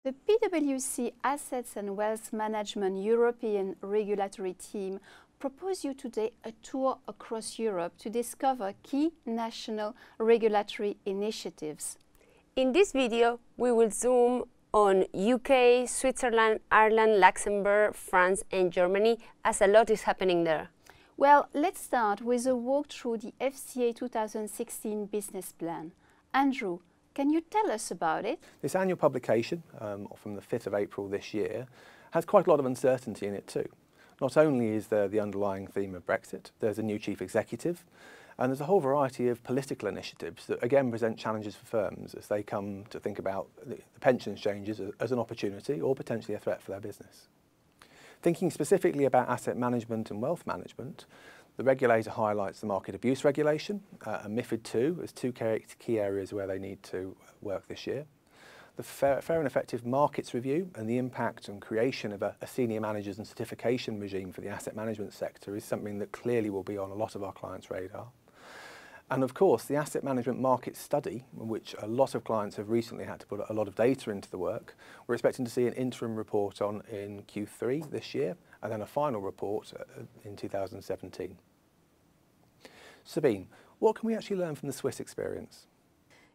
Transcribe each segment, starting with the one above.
The PwC Assets and Wealth Management European Regulatory Team propose you today a tour across Europe to discover key national regulatory initiatives. In this video, we will zoom on UK, Switzerland, Ireland, Luxembourg, France and Germany, as a lot is happening there. Well, let's start with a walk through the FCA 2016 business plan. Andrew, can you tell us about it? This annual publication, from the 5th of April this year, has quite a lot of uncertainty in it too. Not only is there the underlying theme of Brexit, there's a new chief executive, and there's a whole variety of political initiatives that again present challenges for firms as they come to think about the pensions changes as an opportunity or potentially a threat for their business. Thinking specifically about asset management and wealth management, the regulator highlights the market abuse regulation and MiFID II as two key areas where they need to work this year. The fair and effective markets review and the impact and creation of a senior managers and certification regime for the asset management sector is something that clearly will be on a lot of our clients' radar. And of course, the asset management market study, in which a lot of clients have recently had to put a lot of data into the work, we're expecting to see an interim report on in Q3 this year, and then a final report in 2017. Sabine, what can we actually learn from the Swiss experience?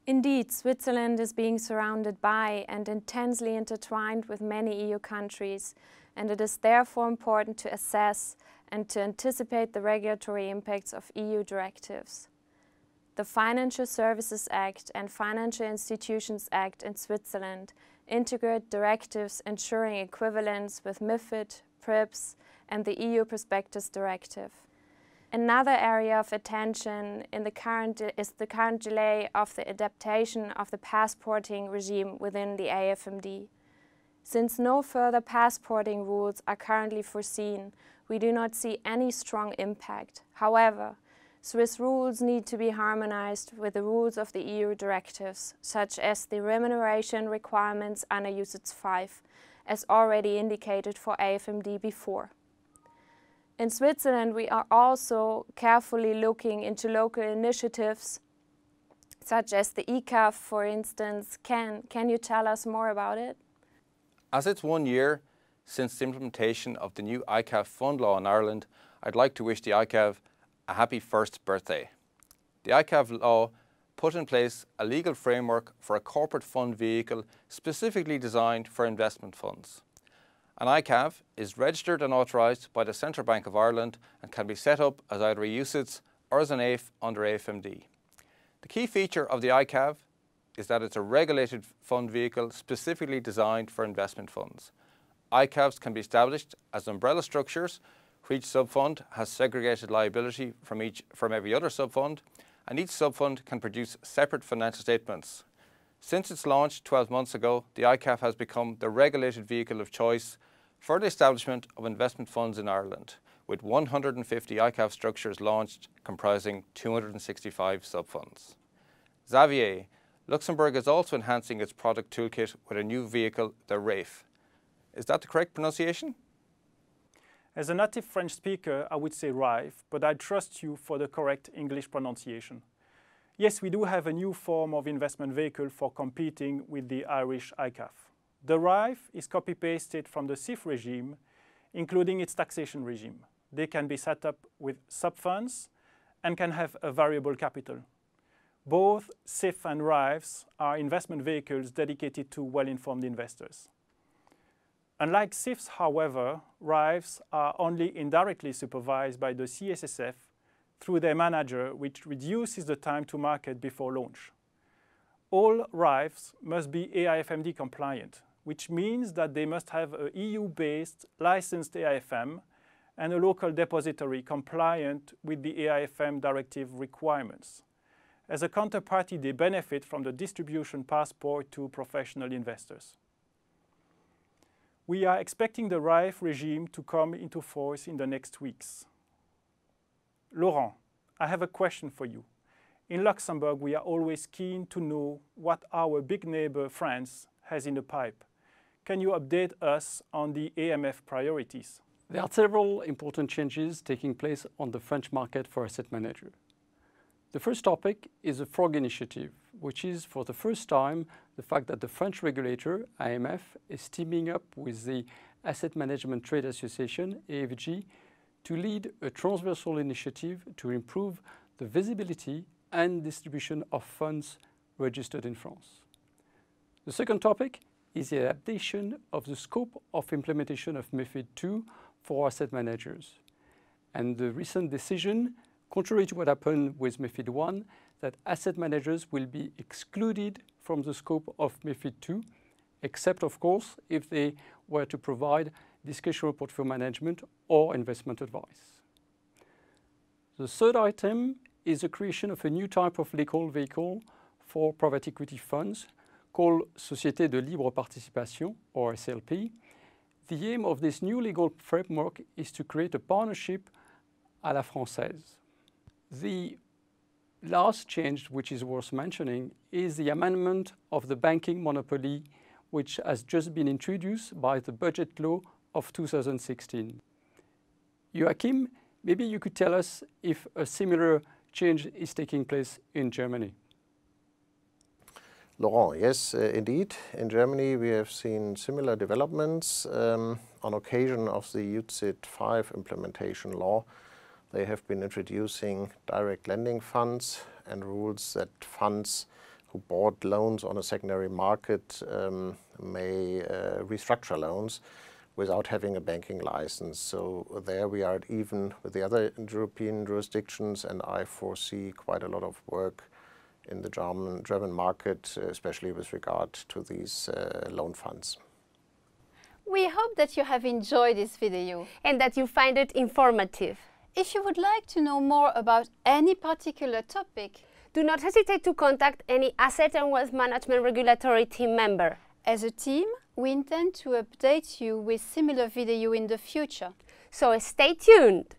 Indeed, Switzerland is being surrounded by and intensely intertwined with many EU countries, and it is therefore important to assess and to anticipate the regulatory impacts of EU directives. The Financial Services Act and Financial Institutions Act in Switzerland integrate directives ensuring equivalence with MiFID, PRIPS and the EU Prospectus Directive. Another area of attention is the current delay of the adaptation of the passporting regime within the AFMD. Since no further passporting rules are currently foreseen, we do not see any strong impact. However, Swiss rules need to be harmonized with the rules of the EU directives, such as the remuneration requirements under UCITS 5, as already indicated for AFMD before. In Switzerland, we are also carefully looking into local initiatives, such as the ECAF, for instance. Can you tell us more about it? As it's 1 year since the implementation of the new ICAF fund law in Ireland, I'd like to wish the ICAF a happy first birthday. The ICAF law put in place a legal framework for a corporate fund vehicle specifically designed for investment funds. An ICAV is registered and authorised by the Central Bank of Ireland and can be set up as either a UCITS or as an AIF under AFMD. The key feature of the ICAV is that it's a regulated fund vehicle specifically designed for investment funds. ICAVs can be established as umbrella structures where each sub-fund has segregated liability from every other sub-fund, and each sub-fund can produce separate financial statements. Since its launch 12 months ago, the ICAF has become the regulated vehicle of choice for the establishment of investment funds in Ireland, with 150 ICAF structures launched comprising 265 sub-funds. Xavier, Luxembourg is also enhancing its product toolkit with a new vehicle, the RAIF. Is that the correct pronunciation? As a native French speaker, I would say RAIF, but I trust you for the correct English pronunciation. Yes, we do have a new form of investment vehicle for competing with the Irish ICAF. The RAIF is copy-pasted from the SIF regime, including its taxation regime. They can be set up with sub-funds and can have a variable capital. Both SIF and RAIFs are investment vehicles dedicated to well-informed investors. Unlike SIFs, however, RAIFs are only indirectly supervised by the CSSF through their manager, which reduces the time to market before launch. All RAIFs must be AIFMD compliant, which means that they must have a EU-based licensed AIFM and a local depository compliant with the AIFM directive requirements. As a counterparty, they benefit from the distribution passport to professional investors. We are expecting the RAIF regime to come into force in the next weeks. Laurent, I have a question for you. In Luxembourg, we are always keen to know what our big neighbor France has in the pipe. Can you update us on the AMF priorities? There are several important changes taking place on the French market for asset managers. The first topic is the Frog Initiative, which is for the first time the fact that the French regulator, AMF, is teaming up with the Asset Management Trade Association, AFG, to lead a transversal initiative to improve the visibility and distribution of funds registered in France. The second topic is the adaptation of the scope of implementation of MiFID II for asset managers. And the recent decision, contrary to what happened with MiFID I, that asset managers will be excluded from the scope of MiFID II, except of course if they were to provide discretionary portfolio management or investment advice. The third item is the creation of a new type of legal vehicle for private equity funds called Société de Libre Participation, or SLP. The aim of this new legal framework is to create a partnership à la française. The last change, which is worth mentioning, is the amendment of the banking monopoly, which has just been introduced by the budget law of 2016. Joachim, maybe you could tell us if a similar change is taking place in Germany. Laurent, yes, indeed. In Germany we have seen similar developments on occasion of the UCITS 5 implementation law. They have been introducing direct lending funds and rules that funds who bought loans on a secondary market may restructure loans without having a banking license. So there we are at even with the other European jurisdictions, and I foresee quite a lot of work in the German market, especially with regard to these loan funds. We hope that you have enjoyed this video and that you find it informative. If you would like to know more about any particular topic, do not hesitate to contact any Asset and Wealth Management Regulatory team member. As a team, we intend to update you with similar video in the future. So stay tuned!